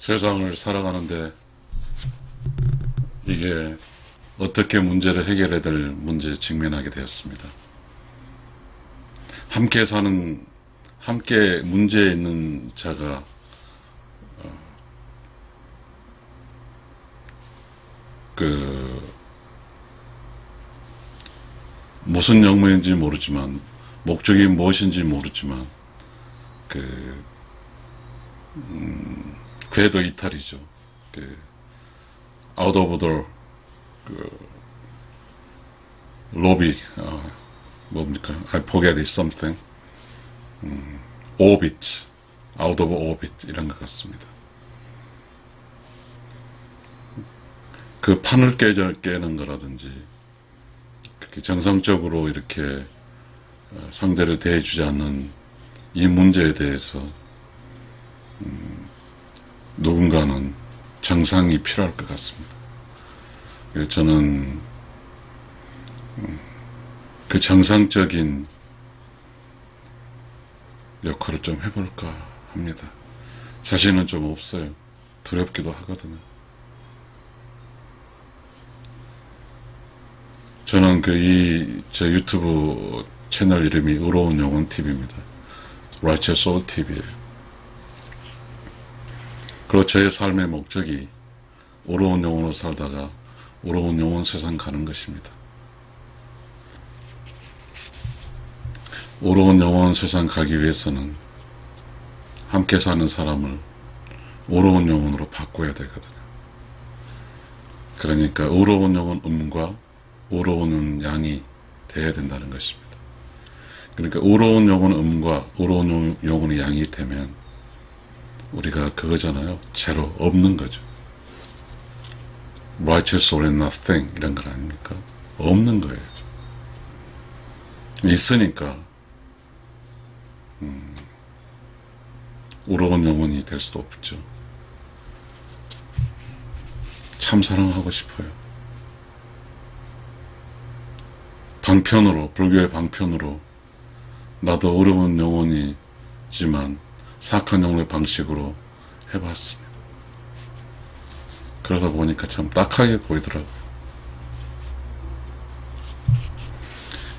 세상을 살아가는데 이게 어떻게 문제를 해결해야 될 문제에 직면하게 되었습니다. 함께 문제에 있는 자가 무슨 영문인지 모르지만 목적이 무엇인지 모르지만 궤도 이탈이죠. out of the 로비 뭡니까? I forget it something. orbit, out of orbit 이런 것 같습니다. 그 판을 깨는 거라든지 그렇게 정상적으로 이렇게 상대를 대해주지 않는 이 문제에 대해서 누군가는 정상이 필요할 것 같습니다. 저는 그 정상적인 역할을 좀 해볼까 합니다. 자신은 좀 없어요. 두렵기도 하거든요. 저는 제 유튜브 채널 이름이 의로운 영혼 TV입니다. Righteous Soul TV예요. 그리고 저의 삶의 목적이 의로운 영혼으로 살다가 의로운 영혼 세상 가는 것입니다. 의로운 영혼 세상 가기 위해서는 함께 사는 사람을 의로운 영혼으로 바꿔야 되거든요. 그러니까 의로운 영혼 음과 의로운 양이 돼야 된다는 것입니다. 그러니까 의로운 영혼 음과 의로운 영혼의 양이 되면 우리가 그거잖아요. 제로 없는 거죠. Righteous or nothing 이런 건 아닙니까? 없는 거예요. 있으니까 의로운 영혼이 될 수도 없죠. 참 사랑하고 싶어요. 불교의 방편으로 나도 어려운 영혼이지만 사악한 영혼의 방식으로 해봤습니다. 그러다 보니까 참 딱하게 보이더라고요.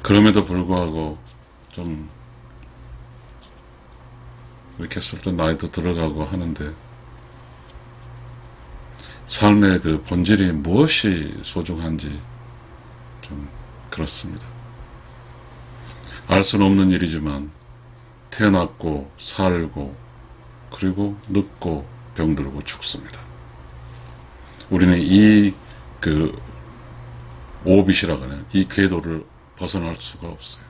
그럼에도 불구하고 좀 이렇게 했을 때 나이도 들어가고 하는데 삶의 그 본질이 무엇이 소중한지 좀 그렇습니다. 알 수는 없는 일이지만 태어났고 살고 그리고 늙고 병들고 죽습니다. 우리는 오빗이라고 하나요? 이 궤도를 벗어날 수가 없어요.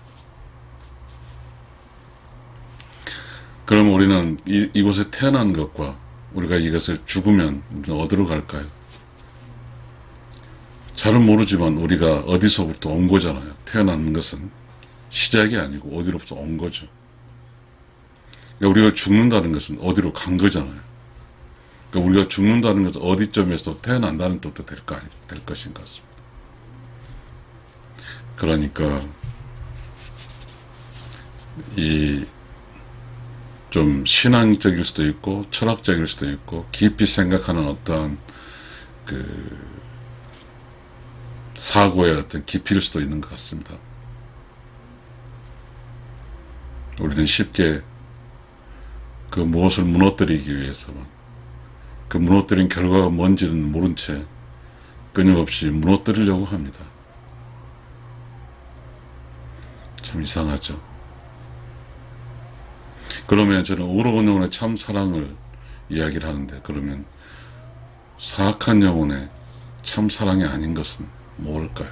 그럼 우리는 이곳에 태어난 것과 우리가 이것을 죽으면 우리는 어디로 갈까요? 잘은 모르지만 우리가 어디서부터 온 거잖아요. 태어난 것은 시작이 아니고 어디로부터 온 거죠. 그러니까 우리가 죽는다는 것은 어디로 간 거잖아요. 그러니까 우리가 죽는다는 것은 어디쯤에서 태어난다는 뜻도 될 것인 것 같습니다. 그러니까 좀 신앙적일 수도 있고 철학적일 수도 있고 깊이 생각하는 어떠한 사고의 어떤 깊이일 수도 있는 것 같습니다. 우리는 쉽게 그 무엇을 무너뜨리기 위해서만 그 무너뜨린 결과가 뭔지는 모른 채 끊임없이 무너뜨리려고 합니다. 참 이상하죠. 그러면 저는 의로운 영혼의 참 사랑을 이야기를 하는데 그러면 사악한 영혼의 참 사랑이 아닌 것은 뭘까요?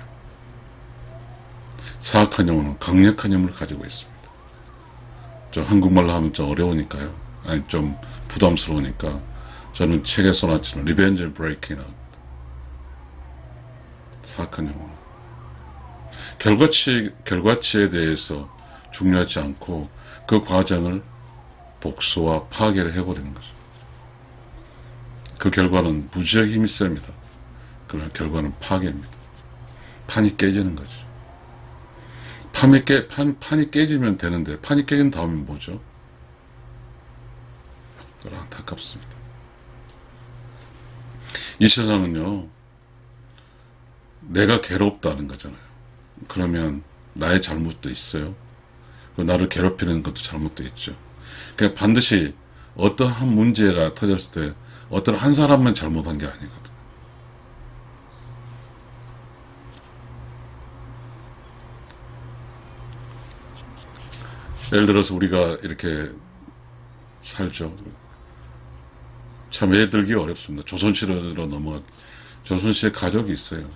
사악한 영혼은 강력한 힘을 가지고 있습니다. 저 한국말로 하면 좀 어려우니까요. 아니 좀 부담스러우니까 저는 책에 써놨지만 리벤지 브레이킹 아웃. 사악한 영혼. 결과치에 대해서 중요하지 않고 그 과정을 복수와 파괴를 해버리는 거죠. 그 결과는 무지하게 힘이 셉니다. 그러나 결과는 파괴입니다. 판이 깨지는 거죠. 판이 깨지면 되는데 판이 깨진 다음에 뭐죠? 안타깝습니다. 이 세상은요, 내가 괴롭다는 거잖아요. 그러면 나의 잘못도 있어요. 나를 괴롭히는 것도 잘못도 있죠. 그러니까 반드시 어떠한 문제가 터졌을 때 어떤 한 사람만 잘못한 게 아니거든. 예를 들어서 우리가 이렇게 살죠. 참 애들기 어렵습니다. 조선시대로 넘어가. 조선시대 가족이 있어요.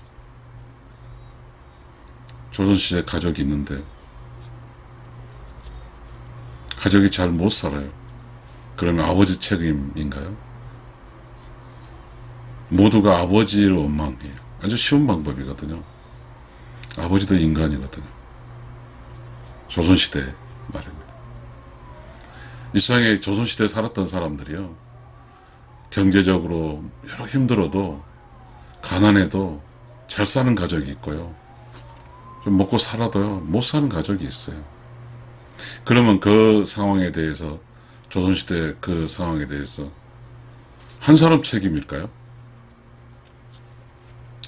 조선시대 가족이 있는데 가족이 잘 못 살아요. 그러면 아버지 책임인가요? 모두가 아버지를 원망해요. 아주 쉬운 방법이거든요. 아버지도 인간이거든요. 조선시대 말입니다. 일상에 조선시대에 살았던 사람들이요, 경제적으로 여러 힘들어도 가난해도 잘 사는 가족이 있고요, 좀 먹고 살아도요 못 사는 가족이 있어요. 그러면 그 상황에 대해서, 조선시대 그 상황에 대해서 한 사람 책임일까요?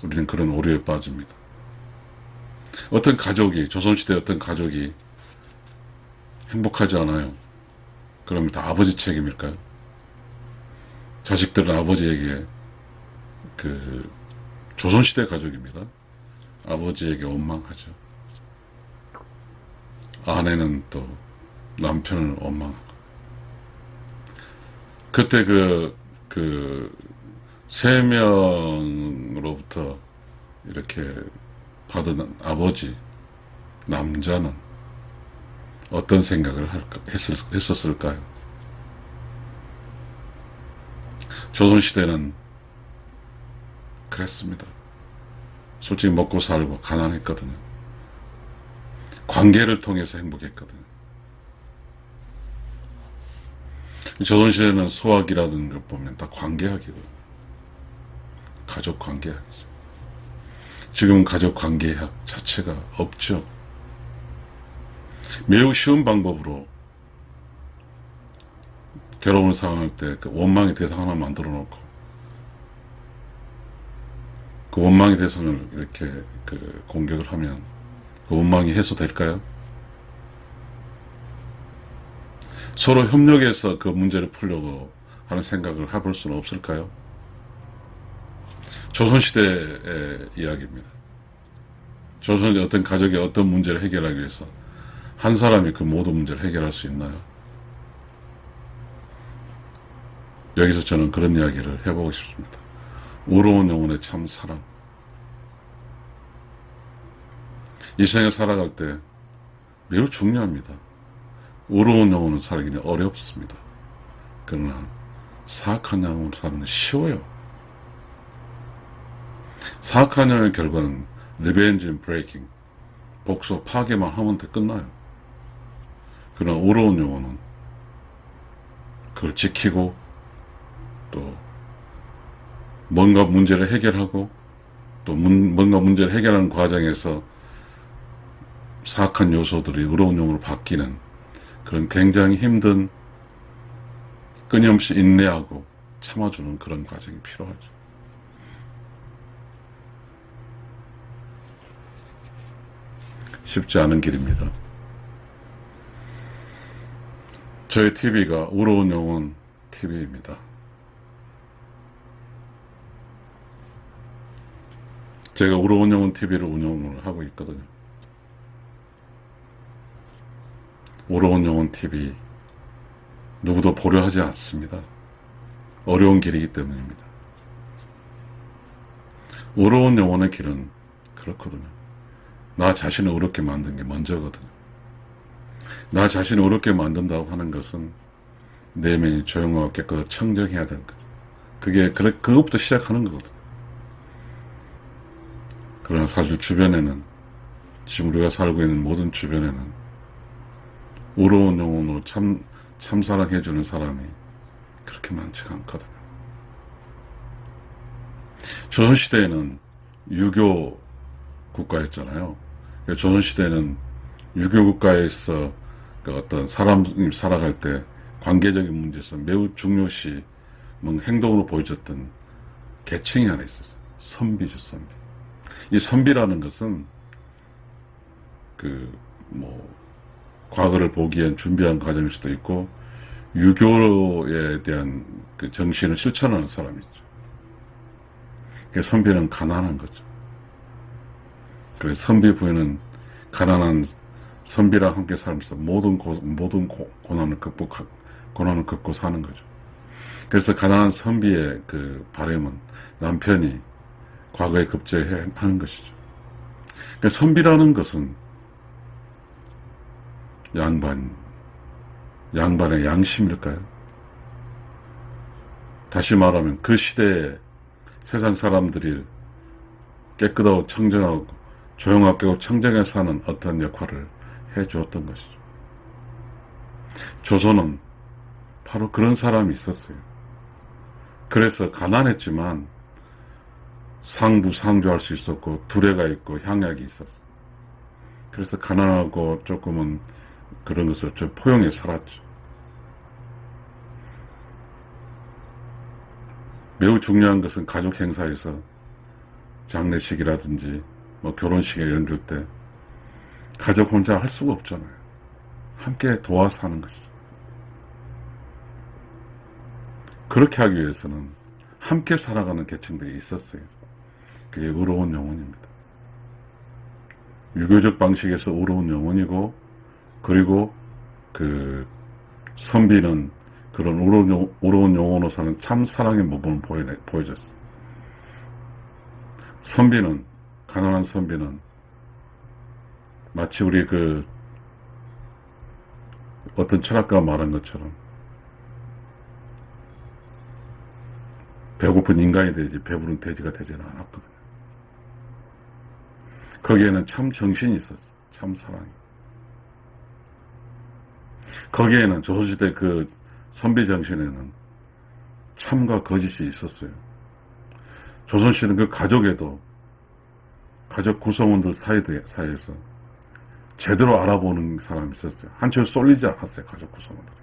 우리는 그런 오류에 빠집니다. 어떤 가족이, 조선시대 어떤 가족이 행복하지 않아요. 그러면 다 아버지 책임일까요? 자식들은 아버지에게, 조선시대 가족입니다. 아버지에게 원망하죠. 아내는 또 남편을 원망하고. 그때 세 명으로부터 이렇게 받은 아버지, 남자는 어떤 생각을 했었을까요? 조선시대는 그랬습니다. 솔직히 먹고 살고 가난했거든요. 관계를 통해서 행복했거든요. 조선시대는 소학이라는 걸 보면 다 관계학이거든요. 가족 관계학이죠. 지금은 가족 관계학 자체가 없죠. 매우 쉬운 방법으로 결혼을 상황할 때 그 원망의 대상 하나 만들어 놓고 그 원망의 대상을 이렇게 공격을 하면 그 원망이 해소될까요? 서로 협력해서 그 문제를 풀려고 하는 생각을 해볼 수는 없을까요? 조선시대의 이야기입니다. 조선의 어떤 가족이 어떤 문제를 해결하기 위해서 한 사람이 그 모든 문제를 해결할 수 있나요? 여기서 저는 그런 이야기를 해보고 싶습니다. 우러운 영혼의 참 사랑. 이 생에 살아갈 때 매우 중요합니다. 우러운 영혼을 살기는 어렵습니다. 그러나 사악한 영혼으로 사는 건 쉬워요. 사악한 영혼의 결과는 리벤지 앤 브레이킹, 복수, 파괴만 하면 끝나요. 그러나 우러운 영혼은 그걸 지키고 또 뭔가 문제를 해결하고 또 뭔가 문제를 해결하는 과정에서 사악한 요소들이 의로운 영으로 바뀌는 그런 굉장히 힘든, 끊임없이 인내하고 참아주는 그런 과정이 필요하죠. 쉽지 않은 길입니다. 저희 TV가 의로운 영혼 TV입니다. 제가 의로운 영혼 TV를 운영을 하고 있거든요. 의로운 영혼 TV 누구도 보려 하지 않습니다. 어려운 길이기 때문입니다. 의로운 영혼의 길은 그렇거든요. 나 자신을 의롭게 만든 게 먼저거든요. 나 자신을 의롭게 만든다고 하는 것은 내면이 조용하고 깨끗하고 청정해야 되는 거죠. 그것부터 시작하는 거거든요. 그러나 사실 주변에는, 지금 우리가 살고 있는 모든 주변에는 의로운 영혼으로 참사랑해주는 사람이 그렇게 많지가 않거든요. 조선시대에는 유교 국가였잖아요. 조선시대는 유교 국가에서 어떤 사람이 살아갈 때 관계적인 문제에서 매우 중요시 행동으로 보여줬던 계층이 하나 있었어요. 선비죠, 선비. 이 선비라는 것은 과거를 보기 위한 준비한 과정일 수도 있고, 유교에 대한 그 정신을 실천하는 사람이죠. 선비는 가난한 거죠. 그래서 선비 부인은 가난한 선비랑 함께 살면서 모든 고난을 극복고 사는 거죠. 그래서 가난한 선비의 그 바람은 남편이 과거에 급제하는 것이죠. 그러니까 선비라는 것은 양반의 양심일까요? 다시 말하면 그 시대에 세상 사람들이 깨끗하고 청정하고 조용하고 청정하게 사는 어떤 역할을 해주었던 것이죠. 조선은 바로 그런 사람이 있었어요. 그래서 가난했지만 상부상조할 수 있었고 두레가 있고 향약이 있었어요. 그래서 가난하고 조금은 그런 것을 좀 포용해 살았죠. 매우 중요한 것은 가족 행사에서 장례식이라든지 결혼식에 연들 때 가족 혼자 할 수가 없잖아요. 함께 도와서 하는 것이죠. 그렇게 하기 위해서는 함께 살아가는 계층들이 있었어요. 그게 의로운 영혼입니다. 유교적 방식에서 의로운 영혼이고, 그리고 그 선비는 그런 의로운 영혼으로 사는 참 사랑의 모범을 보여줬어요. 선비는, 가난한 선비는 마치 우리 어떤 철학가가 말한 것처럼 배고픈 인간이 되지 배부른 돼지가 되지는 않았거든요. 거기에는 참 정신이 있었어요. 참 사랑이. 거기에는 조선시대 그 선비 정신에는 참과 거짓이 있었어요. 조선시대는 그 가족에도 가족 구성원들 사이에서 제대로 알아보는 사람이 있었어요. 한철 쏠리지 않았어요. 가족 구성원들이.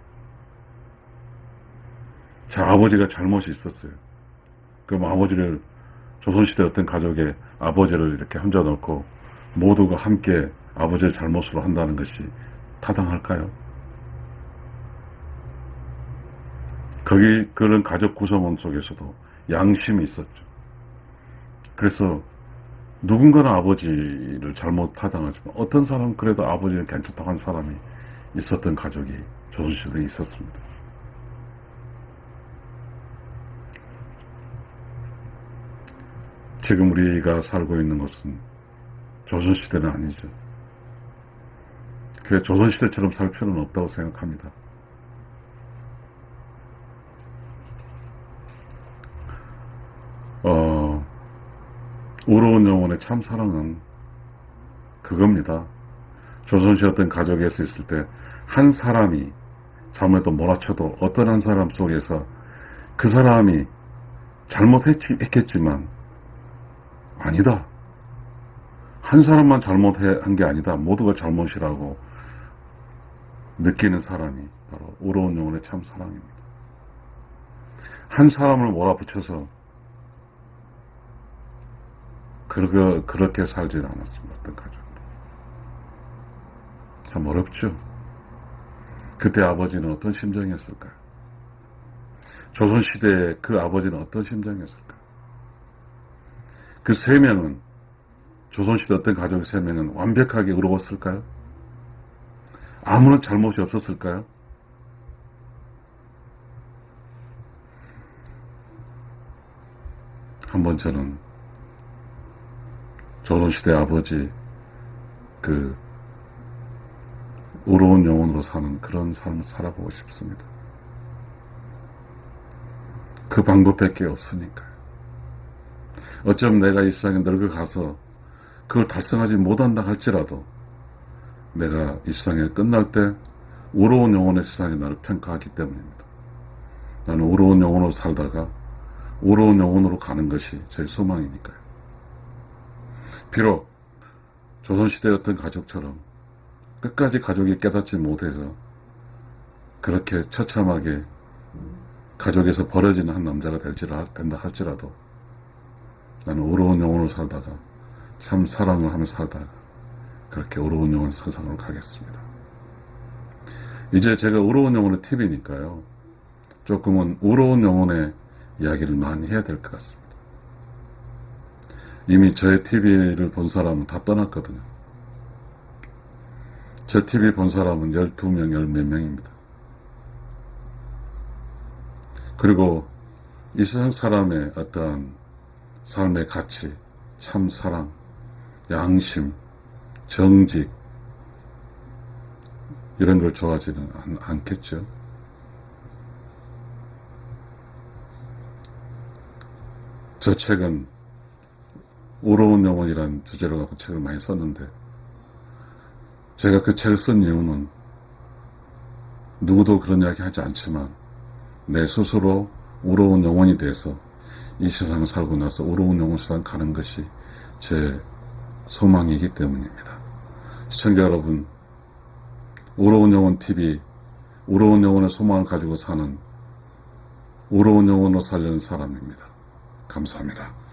자, 아버지가 잘못이 있었어요. 그럼 아버지를, 조선시대 어떤 가족의 아버지를 이렇게 혼자놓고 모두가 함께 아버지를 잘못으로 한다는 것이 타당할까요? 그런 가족 구성원 속에서도 양심이 있었죠. 그래서 누군가는 아버지를 잘못 타당하지만 어떤 사람은 그래도 아버지는 괜찮다고 한 사람이 있었던 가족이 조선시대에 있었습니다. 지금 우리가 살고 있는 것은 조선시대는 아니죠. 그래, 조선시대처럼 살 필요는 없다고 생각합니다. 의로운 영혼의 참 사랑은 그겁니다. 조선시대 어떤 가족에서 있을 때 한 사람이 잘못해도 몰아쳐도 어떤 한 사람 속에서 그 사람이 잘못했겠지만 아니다. 한 사람만 잘못한 게 아니다. 모두가 잘못이라고 느끼는 사람이 바로 의로운 영혼의 참 사랑입니다. 한 사람을 몰아붙여서 그렇게 살지는 않았습니다. 어떤 가족. 참 어렵죠. 그때 아버지는 어떤 심정이었을까요? 조선시대의 그 아버지는 어떤 심정이었을까요? 그 세 명은, 조선시대 어떤 가족 세 명은 완벽하게 의로웠을까요? 아무런 잘못이 없었을까요? 한번 저는 조선시대 아버지 의로운 영혼으로 사는 그런 삶을 살아보고 싶습니다. 그 방법밖에 없으니까요. 어쩌면 내가 이 세상에 늙어가서 그걸 달성하지 못한다 할지라도 내가 이 세상에 끝날 때 의로운 영혼의 세상이 나를 평가하기 때문입니다. 나는 의로운 영혼으로 살다가 의로운 영혼으로 가는 것이 저의 소망이니까요. 비록 조선시대의 어떤 가족처럼 끝까지 가족이 깨닫지 못해서 그렇게 처참하게 가족에서 버려지는 한 남자가 된다 할지라도 나는 어려운 영혼을 살다가 참 사랑을 하며 살다가 그렇게 어려운 영혼 세상으로 가겠습니다. 이제 제가 어려운 영혼의 팁이니까요. 조금은 어려운 영혼의 이야기를 많이 해야 될 것 같습니다. 이미 저의 TV를 본 사람은 다 떠났거든요. 제 TV 본 사람은 12명, 10몇 명입니다. 그리고 이 세상 사람의 어떠한 삶의 가치, 참 사랑, 양심, 정직 이런 걸 좋아하지는 않겠죠. 저 책은 어려운 영혼이라는 주제로 갖고 책을 많이 썼는데 제가 그 책을 쓴 이유는 누구도 그런 이야기 하지 않지만 내 스스로 어려운 영혼이 돼서 이 세상을 살고 나서 어려운 영혼 세상 가는 것이 제 소망이기 때문입니다. 시청자 여러분, 어려운 영혼 TV, 어려운 영혼의 소망을 가지고 사는 어려운 영혼으로 살려는 사람입니다. 감사합니다.